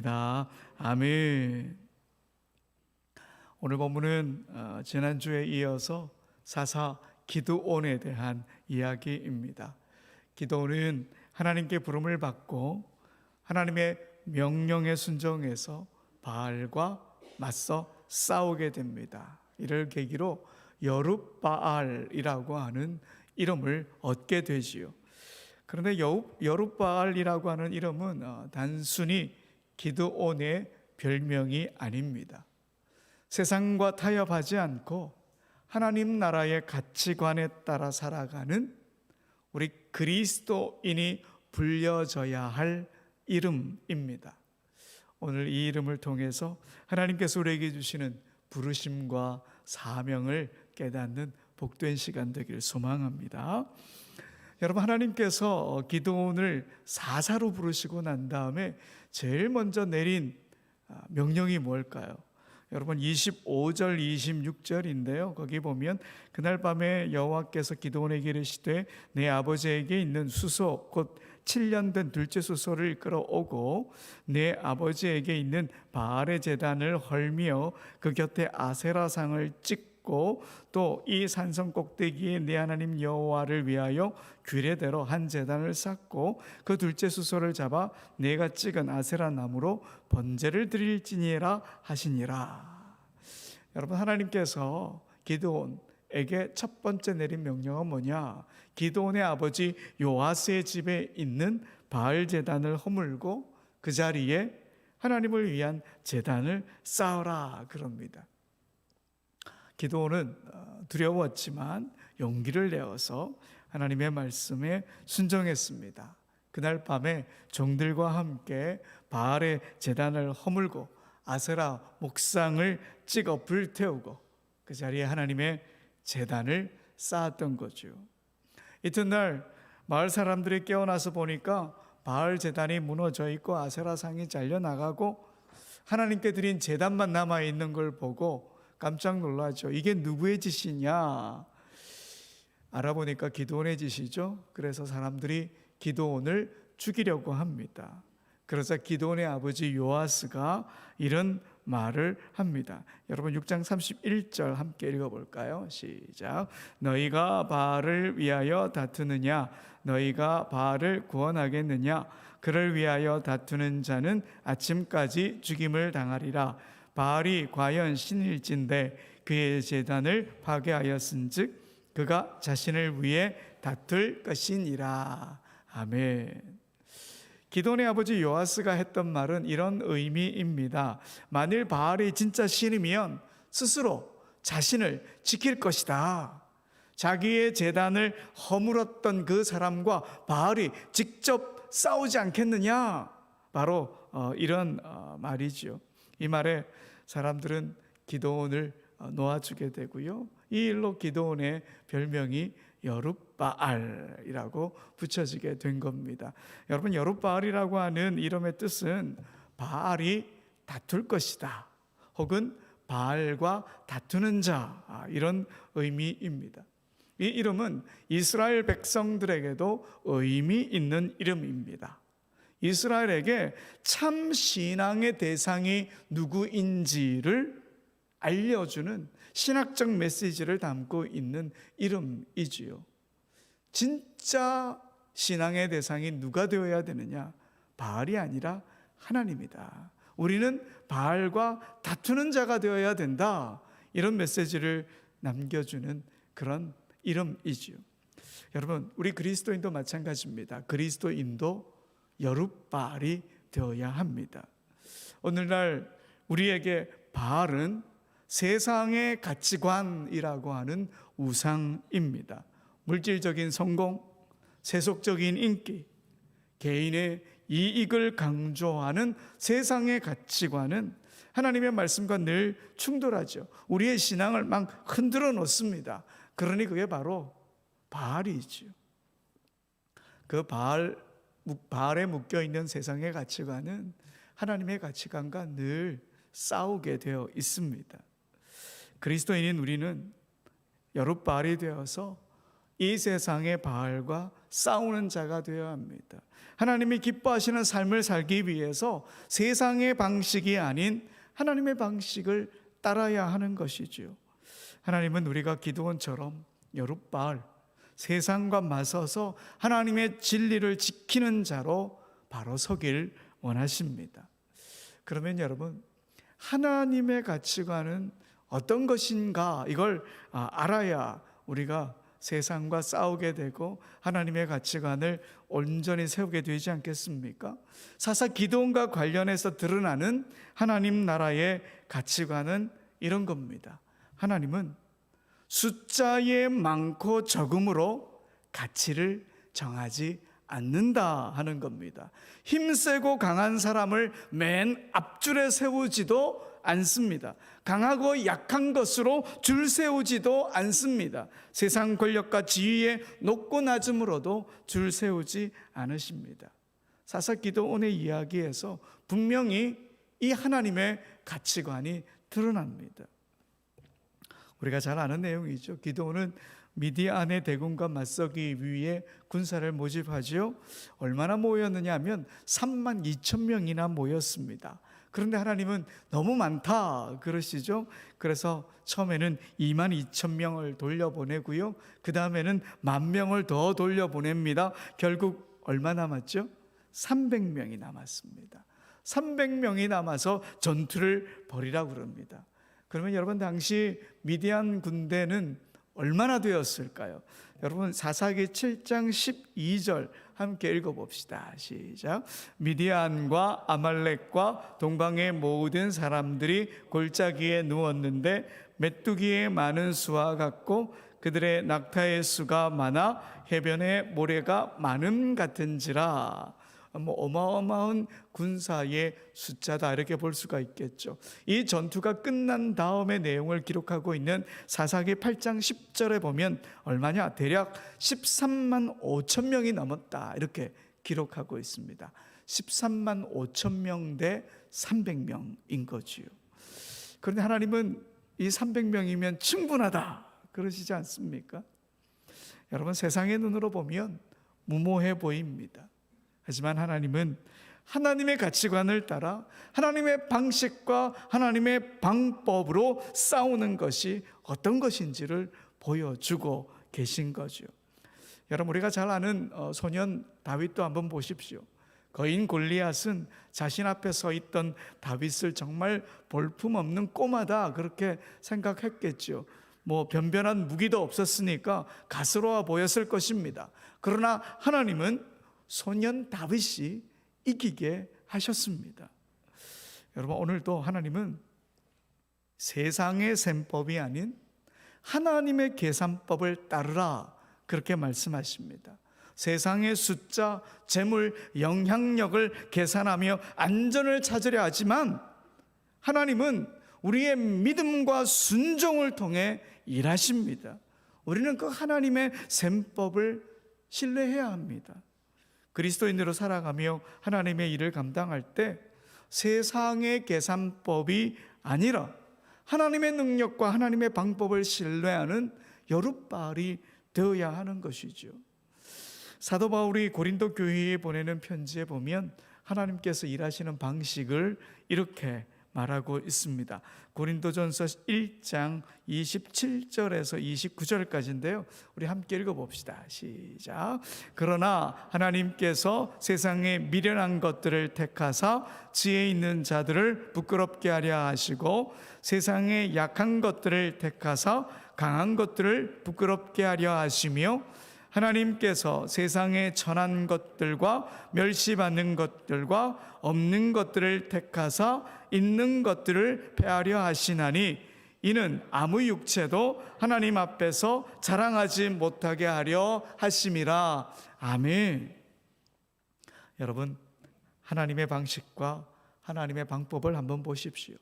아멘. 오늘 본문은 지난주에 이어서 사사 기드온에 대한 이야기입니다. 기드온은 하나님께 부름을 받고 하나님의 명령에 순종해서 바알과 맞서 싸우게 됩니다. 이를 계기로 여룹바알이라고 하는 이름을 얻게 되지요. 그런데 여룹바알이라고 하는 이름은 단순히 기드온의 별명이 아닙니다. 세상과 타협하지 않고 하나님 나라의 가치관에 따라 살아가는 우리 그리스도인이 불려져야 할 이름입니다. 오늘 이 이름을 통해서 하나님께서 우리에게 주시는 부르심과 사명을 깨닫는 복된 시간 되기를 소망합니다. 여러분, 하나님께서 기드온을 사사로 부르시고 난 다음에 제일 먼저 내린 명령이 뭘까요? 여러분, 25절 26절인데요 거기 보면 그날 밤에 여호와께서 기드온에게 이르시되 내 아버지에게 있는 수소 곧 7년 된 둘째 수소를 끌어오고 내 아버지에게 있는 바알의 제단을 헐며 그 곁에 아세라상을 찍고 또 이 산성 꼭대기에 내 하나님 여호와를 위하여 규례대로 한 제단을 쌓고 그 둘째 수소를 잡아 내가 찍은 아세라 나무로 번제를 드릴지니라 하시니라. 여러분, 하나님께서 기드온에게 첫 번째 내린 명령은 뭐냐? 기드온의 아버지 요아스의 집에 있는 바알 제단을 허물고 그 자리에 하나님을 위한 제단을 쌓으라 그럽니다. 기드온은 두려웠지만 용기를 내어서 하나님의 말씀에 순종했습니다. 그날 밤에 종들과 함께 바알의 제단을 허물고 아세라 목상을 찍어 불태우고 그 자리에 하나님의 제단을 쌓았던 거죠. 이튿날 마을 사람들이 깨어나서 보니까 바알 제단이 무너져 있고 아세라상이 잘려나가고 하나님께 드린 제단만 남아있는 걸 보고 깜짝 놀라죠. 이게 누구의 짓이냐? 알아보니까 기드온의 짓이죠. 그래서 사람들이 기드온을 죽이려고 합니다. 그러자 기드온의 아버지 요아스가 이런 말을 합니다. 여러분, 6장 31절 함께 읽어볼까요? 시작. 너희가 바알을 위하여 다투느냐? 너희가 바알을 구원하겠느냐? 그를 위하여 다투는 자는 아침까지 죽임을 당하리라. 바알이 과연 신일진데 그의 제단을 파괴하였은즉 그가 자신을 위해 다툴 것이니라. 아멘. 기드온의 아버지 요아스가 했던 말은 이런 의미입니다. 만일 바알이 진짜 신이면 스스로 자신을 지킬 것이다. 자기의 제단을 허물었던 그 사람과 바알이 직접 싸우지 않겠느냐? 바로 이런 말이죠. 이 말에 사람들은 기드온을 놓아주게 되고요. 이 일로 기드온의 별명이 여룹바알이라고 붙여지게 된 겁니다. 여러분, 여룹바알이라고 하는 이름의 뜻은 바알이 다툴 것이다 혹은 바알과 다투는 자, 이런 의미입니다. 이 이름은 이스라엘 백성들에게도 의미 있는 이름입니다. 이스라엘에게 참 신앙의 대상이 누구인지를 알려주는 신학적 메시지를 담고 있는 이름이지요. 진짜 신앙의 대상이 누가 되어야 되느냐? 바알이 아니라 하나님이다. 우리는 바알과 다투는 자가 되어야 된다. 이런 메시지를 남겨주는 그런 이름이지요. 여러분, 우리 그리스도인도 마찬가지입니다. 그리스도인도 여룹바알이 되어야 합니다. 오늘날 우리에게 바알은 세상의 가치관이라고 하는 우상입니다. 물질적인 성공, 세속적인 인기, 개인의 이익을 강조하는 세상의 가치관은 하나님의 말씀과 늘 충돌하죠. 우리의 신앙을 막 흔들어 놓습니다. 그러니 그게 바로 바알이죠. 그 바알에 묶여있는 세상의 가치관은 하나님의 가치관과 늘 싸우게 되어 있습니다. 그리스도인인 우리는 여룹바알이 되어서 이 세상의 바알과 싸우는 자가 되어야 합니다. 하나님이 기뻐하시는 삶을 살기 위해서 세상의 방식이 아닌 하나님의 방식을 따라야 하는 것이지요. 하나님은 우리가 기드온처럼 여룻바알, 세상과 맞서서 하나님의 진리를 지키는 자로 바로 서길 원하십니다. 그러면 여러분, 하나님의 가치관은 어떤 것인가, 이걸 알아야 우리가 세상과 싸우게 되고 하나님의 가치관을 온전히 세우게 되지 않겠습니까? 사사 기드온과 관련해서 드러나는 하나님 나라의 가치관은 이런 겁니다. 하나님은 숫자의 많고 적음으로 가치를 정하지 않는다 하는 겁니다. 힘세고 강한 사람을 맨 앞줄에 세우지도 않습니다. 강하고 약한 것으로 줄 세우지도 않습니다. 세상 권력과 지위의 높고 낮음으로도 줄 세우지 않으십니다. 사사 기드온의 이야기에서 분명히 이 하나님의 가치관이 드러납니다. 우리가 잘 아는 내용이죠. 기드온은 미디안의 대군과 맞서기 위해 군사를 모집하죠. 얼마나 모였느냐 하면 32,000명이나 모였습니다. 그런데 하나님은 너무 많다 그러시죠. 그래서 처음에는 22,000명을 돌려보내고요, 그 다음에는 10,000명을 더 돌려보냅니다. 결국 얼마 남았죠? 300명이 남았습니다. 300명이 남아서 전투를 벌이라고 그럽니다. 그러면 여러분, 당시 미디안 군대는 얼마나 되었을까요? 여러분, 사사기 7장 12절 함께 읽어봅시다. 시작. 미디안과 아말렉과 동방의 모든 사람들이 골짜기에 누웠는데 메뚜기의 많은 수와 같고 그들의 낙타의 수가 많아 해변의 모래가 많음 같은지라. 어마어마한 군사의 숫자다, 이렇게 볼 수가 있겠죠. 이 전투가 끝난 다음의 내용을 기록하고 있는 사사기 8장 10절에 보면 얼마냐? 대략 13만 5천 명이 넘었다, 이렇게 기록하고 있습니다. 13만 5천 명 대 300명인 거지요. 그런데 하나님은 이 300명이면 충분하다 그러시지 않습니까? 여러분, 세상의 눈으로 보면 무모해 보입니다. 하지만 하나님은 하나님의 가치관을 따라 하나님의 방식과 하나님의 방법으로 싸우는 것이 어떤 것인지를 보여주고 계신 거죠. 여러분, 우리가 잘 아는 소년 다윗도 한번 보십시오. 거인 골리앗은 자신 앞에 서 있던 다윗을 정말 볼품없는 꼬마다 그렇게 생각했겠죠. 변변한 무기도 없었으니까 가스로워 보였을 것입니다. 그러나 하나님은 소년 다윗이 이기게 하셨습니다. 여러분, 오늘도 하나님은 세상의 셈법이 아닌 하나님의 계산법을 따르라, 그렇게 말씀하십니다. 세상의 숫자, 재물, 영향력을 계산하며 안전을 찾으려 하지만 하나님은 우리의 믿음과 순종을 통해 일하십니다. 우리는 그 하나님의 셈법을 신뢰해야 합니다. 그리스도인으로 살아가며 하나님의 일을 감당할 때 세상의 계산법이 아니라 하나님의 능력과 하나님의 방법을 신뢰하는 여룻바알이 되어야 하는 것이죠. 사도 바울이 고린도 교회에 보내는 편지에 보면 하나님께서 일하시는 방식을 이렇게 말하고 있습니다. 고린도전서 1장 27절에서 29절까지인데요. 우리 함께 읽어봅시다. 시작. 그러나 하나님께서 세상에 미련한 것들을 택하사 지혜 있는 자들을 부끄럽게 하려 하시고 세상에 약한 것들을 택하사 강한 것들을 부끄럽게 하려 하시며 하나님께서 세상에 천한 것들과 멸시받는 것들과 없는 것들을 택하사 있는 것들을 폐하려 하시나니 이는 아무 육체도 하나님 앞에서 자랑하지 못하게 하려 하심이라. 아멘. 여러분, 하나님의 방식과 하나님의 방법을 한번 보십시오.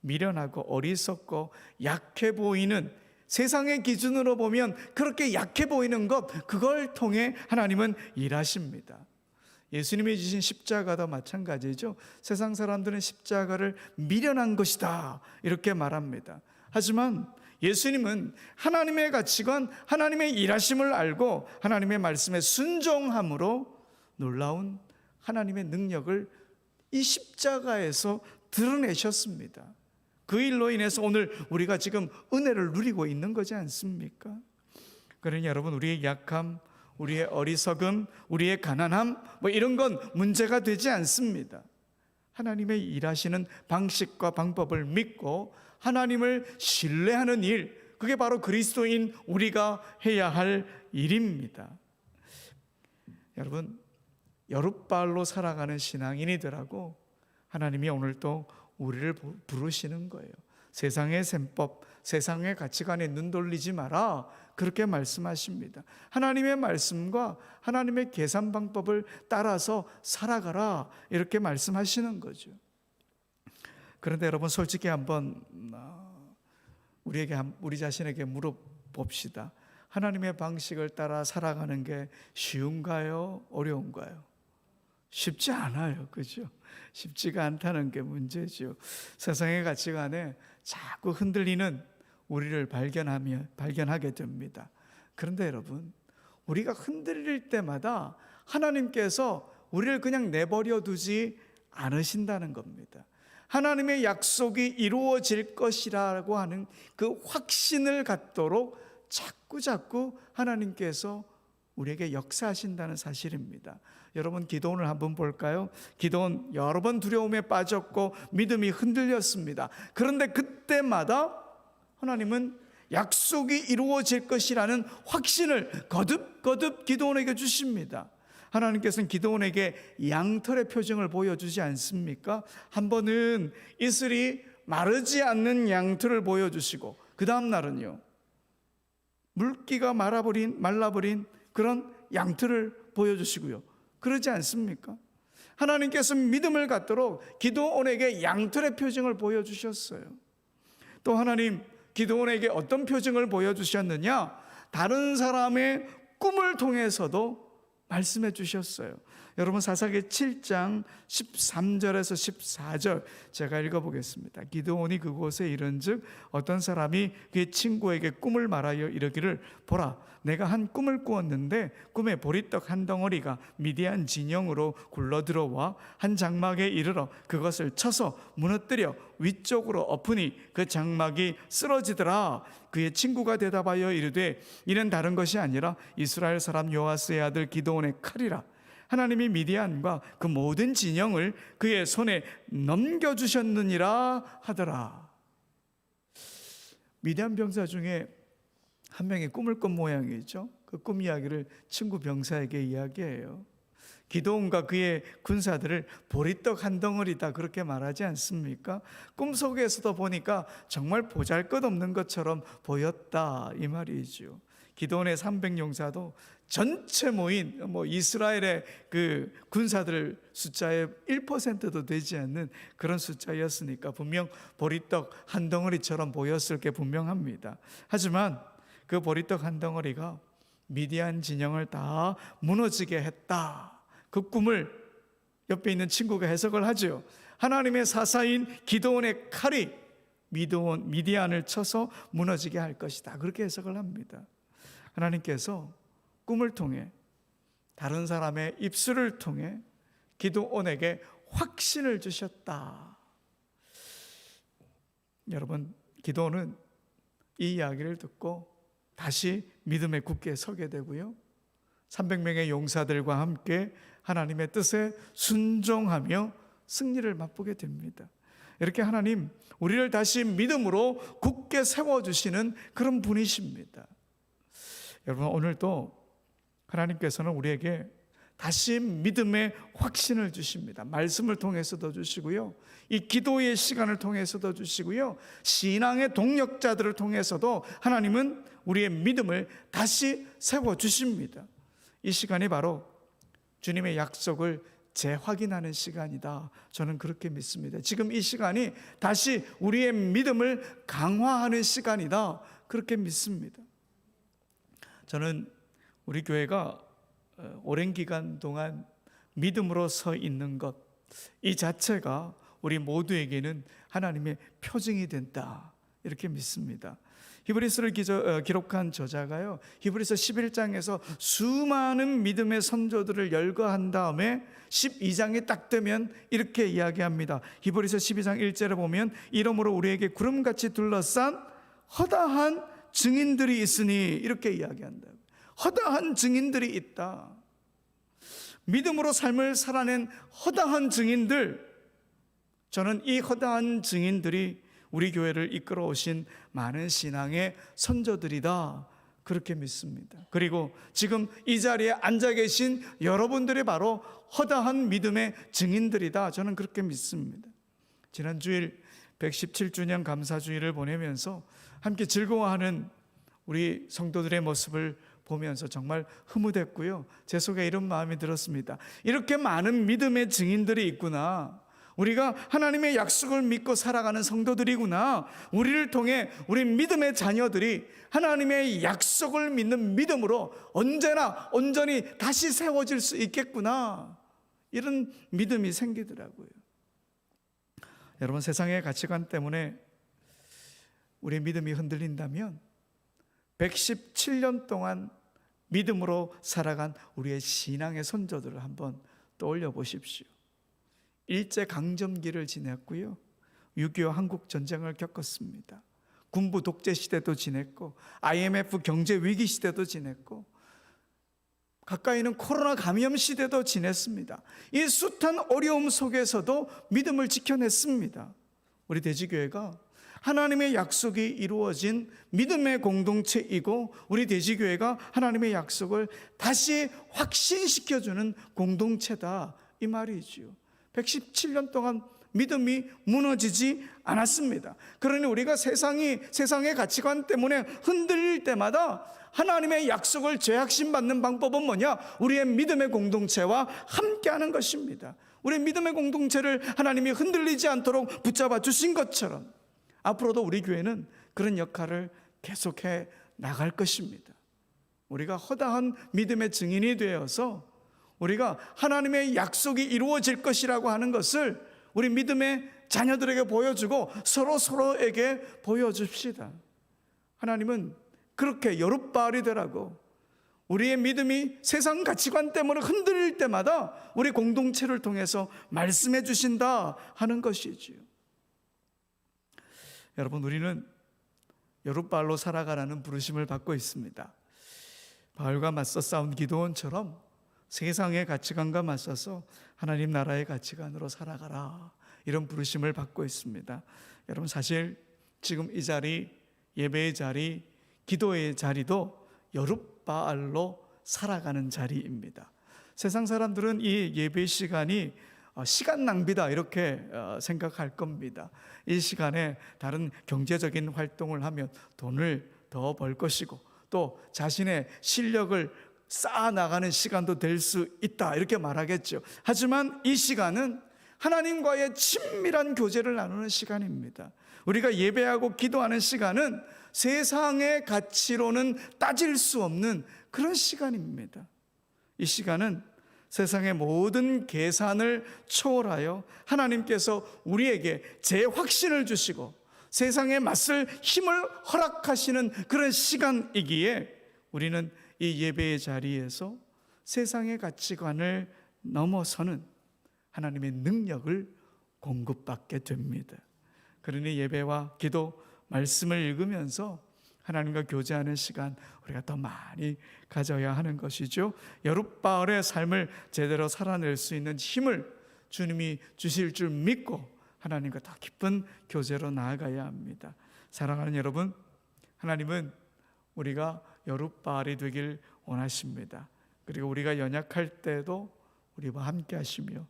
미련하고 어리석고 약해 보이는, 세상의 기준으로 보면 그렇게 약해 보이는 것, 그걸 통해 하나님은 일하십니다. 예수님이 지신 십자가도 마찬가지죠. 세상 사람들은 십자가를 미련한 것이다 이렇게 말합니다. 하지만 예수님은 하나님의 가치관, 하나님의 일하심을 알고 하나님의 말씀에 순종함으로 놀라운 하나님의 능력을 이 십자가에서 드러내셨습니다. 그 일로 인해서 오늘 우리가 지금 은혜를 누리고 있는 거지 않습니까? 그러니 여러분, 우리의 약함, 우리의 어리석음, 우리의 가난함 이런 건 문제가 되지 않습니다. 하나님의 일하시는 방식과 방법을 믿고 하나님을 신뢰하는 일, 그게 바로 그리스도인 우리가 해야 할 일입니다. 여러분, 여룻발로 살아가는 신앙인이더라고 하나님이 오늘 또 우리를 부르시는 거예요. 세상의 셈법, 세상의 가치관에 눈 돌리지 마라, 그렇게 말씀하십니다. 하나님의 말씀과 하나님의 계산 방법을 따라서 살아가라, 이렇게 말씀하시는 거죠. 그런데 여러분, 솔직히 한번 우리 자신에게 물어봅시다. 하나님의 방식을 따라 살아가는 게 쉬운가요? 어려운가요? 쉽지 않아요. 그죠? 쉽지가 않다는 게 문제죠. 세상의 가치관에 자꾸 흔들리는 우리를 발견하게 됩니다. 그런데 여러분, 우리가 흔들릴 때마다 하나님께서 우리를 그냥 내버려 두지 않으신다는 겁니다. 하나님의 약속이 이루어질 것이라고 하는 그 확신을 갖도록 자꾸 하나님께서 우리에게 역사하신다는 사실입니다. 여러분, 기도원을 한번 볼까요? 기도원 여러 번 두려움에 빠졌고 믿음이 흔들렸습니다. 그런데 그때마다 하나님은 약속이 이루어질 것이라는 확신을 거듭 기도원에게 주십니다. 하나님께서는 기도원에게 양털의 표징을 보여주지 않습니까? 한 번은 이슬이 마르지 않는 양털을 보여주시고, 그 다음 날은요, 물기가 말라버린 그런 양털을 보여주시고요. 그러지 않습니까? 하나님께서 믿음을 갖도록 기도원에게 양털의 표징을 보여주셨어요. 또 하나님, 기도원에게 어떤 표징을 보여주셨느냐? 다른 사람의 꿈을 통해서도 말씀해 주셨어요. 여러분, 사사기 7장 13절에서 14절 제가 읽어보겠습니다. 기드온이 그곳에 이른즉 어떤 사람이 그의 친구에게 꿈을 말하여 이르기를, 보라, 내가 한 꿈을 꾸었는데 꿈에 보리떡 한 덩어리가 미디안 진영으로 굴러들어와 한 장막에 이르러 그것을 쳐서 무너뜨려 위쪽으로 엎으니 그 장막이 쓰러지더라. 그의 친구가 대답하여 이르되, 이는 다른 것이 아니라 이스라엘 사람 요아스의 아들 기드온의 칼이라. 하나님이 미디안과 그 모든 진영을 그의 손에 넘겨주셨느니라 하더라. 미디안 병사 중에 한 명이 꿈을 꾼 모양이죠. 그 꿈 이야기를 친구 병사에게 이야기해요. 기드온과 그의 군사들을 보리떡 한 덩어리다, 그렇게 말하지 않습니까? 꿈속에서도 보니까 정말 보잘것없는 것처럼 보였다, 이 말이죠. 기드온의 300용사도 전체 모인 이스라엘의 그 군사들 숫자의 1%도 되지 않는 그런 숫자였으니까 분명 보리떡 한 덩어리처럼 보였을 게 분명합니다. 하지만 그 보리떡 한 덩어리가 미디안 진영을 다 무너지게 했다, 그 꿈을 옆에 있는 친구가 해석을 하죠. 하나님의 사사인 기드온의 칼이 미디안을 쳐서 무너지게 할 것이다, 그렇게 해석을 합니다. 하나님께서 꿈을 통해, 다른 사람의 입술을 통해 기드온에게 확신을 주셨다. 여러분, 기드온은 이 이야기를 듣고 다시 믿음에 굳게 서게 되고요, 300명의 용사들과 함께 하나님의 뜻에 순종하며 승리를 맛보게 됩니다. 이렇게 하나님 우리를 다시 믿음으로 굳게 세워주시는 그런 분이십니다. 여러분, 오늘도 하나님께서는 우리에게 다시 믿음의 확신을 주십니다. 말씀을 통해서도 주시고요, 이 기도의 시간을 통해서도 주시고요, 신앙의 동력자들을 통해서도 하나님은 우리의 믿음을 다시 세워주십니다. 이 시간이 바로 주님의 약속을 재확인하는 시간이다, 저는 그렇게 믿습니다. 지금 이 시간이 다시 우리의 믿음을 강화하는 시간이다, 그렇게 믿습니다. 저는 우리 교회가 오랜 기간 동안 믿음으로 서 있는 것, 이 자체가 우리 모두에게는 하나님의 표징이 된다, 이렇게 믿습니다. 히브리서를 기록한 저자가요, 히브리서 11장에서 수많은 믿음의 선조들을 열거한 다음에 12장이 딱 되면 이렇게 이야기합니다. 히브리서 12장 1절에 보면 이러므로 우리에게 구름같이 둘러싼 허다한 증인들이 있으니, 이렇게 이야기한다. 허다한 증인들이 있다. 믿음으로 삶을 살아낸 허다한 증인들, 저는 이 허다한 증인들이 우리 교회를 이끌어 오신 많은 신앙의 선조들이다, 그렇게 믿습니다. 그리고 지금 이 자리에 앉아 계신 여러분들이 바로 허다한 믿음의 증인들이다, 저는 그렇게 믿습니다. 지난 주일 117주년 감사주일을 보내면서 함께 즐거워하는 우리 성도들의 모습을 보면서 정말 흐뭇했고요, 제 속에 이런 마음이 들었습니다. 이렇게 많은 믿음의 증인들이 있구나, 우리가 하나님의 약속을 믿고 살아가는 성도들이구나, 우리를 통해 우리 믿음의 자녀들이 하나님의 약속을 믿는 믿음으로 언제나 온전히 다시 세워질 수 있겠구나, 이런 믿음이 생기더라고요. 여러분, 세상의 가치관 때문에 우리 믿음이 흔들린다면 117년 동안 믿음으로 살아간 우리의 신앙의 선조들을 한번 떠올려 보십시오. 일제강점기를 지냈고요, 6.25 한국전쟁을 겪었습니다. 군부 독재 시대도 지냈고, IMF 경제위기 시대도 지냈고, 가까이는 코로나 감염 시대도 지냈습니다. 이 숱한 어려움 속에서도 믿음을 지켜냈습니다. 우리 대지교회가 하나님의 약속이 이루어진 믿음의 공동체이고, 우리 대지교회가 하나님의 약속을 다시 확신시켜주는 공동체다, 이 말이지요. 117년 동안 믿음이 무너지지 않았습니다. 그러니 우리가 세상의 가치관 때문에 흔들릴 때마다 하나님의 약속을 재확신받는 방법은 뭐냐? 우리의 믿음의 공동체와 함께하는 것입니다. 우리의 믿음의 공동체를 하나님이 흔들리지 않도록 붙잡아 주신 것처럼 앞으로도 우리 교회는 그런 역할을 계속해 나갈 것입니다. 우리가 허다한 믿음의 증인이 되어서 우리가 하나님의 약속이 이루어질 것이라고 하는 것을 우리 믿음의 자녀들에게 보여주고 서로에게 보여줍시다. 하나님은 그렇게 여룻바알이 되라고, 우리의 믿음이 세상 가치관 때문에 흔들릴 때마다 우리 공동체를 통해서 말씀해 주신다 하는 것이지요. 여러분, 우리는 여룻바알로 살아가라는 부르심을 받고 있습니다. 바알과 맞서 싸운 기드온처럼 세상의 가치관과 맞서서 하나님 나라의 가치관으로 살아가라, 이런 부르심을 받고 있습니다. 여러분, 사실 지금 이 자리, 예배의 자리, 기도의 자리도 여룻바알로 살아가는 자리입니다. 세상 사람들은 이 예배 시간이 시간 낭비다, 이렇게 생각할 겁니다. 이 시간에 다른 경제적인 활동을 하면 돈을 더 벌 것이고, 또 자신의 실력을 쌓아나가는 시간도 될 수 있다, 이렇게 말하겠죠. 하지만 이 시간은 하나님과의 친밀한 교제를 나누는 시간입니다. 우리가 예배하고 기도하는 시간은 세상의 가치로는 따질 수 없는 그런 시간입니다. 이 시간은 세상의 모든 계산을 초월하여 하나님께서 우리에게 재확신을 주시고 세상에 맞설 힘을 허락하시는 그런 시간이기에 우리는 이 예배의 자리에서 세상의 가치관을 넘어서는 하나님의 능력을 공급받게 됩니다. 그러니 예배와 기도, 말씀을 읽으면서 하나님과 교제하는 시간 우리가 더 많이 가져야 하는 것이죠. 여룻바알의 삶을 제대로 살아낼 수 있는 힘을 주님이 주실 줄 믿고 하나님과 더 깊은 교제로 나아가야 합니다. 사랑하는 여러분, 하나님은 우리가 여룻바알이 되길 원하십니다. 그리고 우리가 연약할 때도 우리와 함께 하시며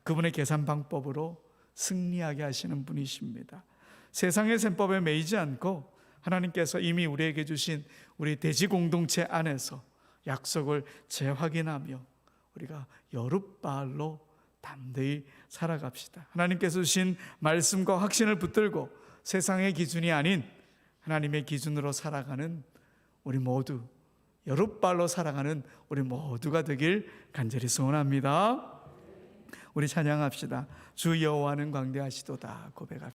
그분의 계산 방법으로 승리하게 하시는 분이십니다. 세상의 셈법에 매이지 않고 하나님께서 이미 우리에게 주신 우리 대지 공동체 안에서 약속을 재확인하며 우리가 여룻바알로 담대히 살아갑시다. 하나님께서 주신 말씀과 확신을 붙들고 세상의 기준이 아닌 하나님의 기준으로 살아가는 우리 모두, 여룻바알로 살아가는 우리 모두가 되길 간절히 소원합니다. 우리 찬양합시다. 주 여호와는 광대하시도다 고백합시다.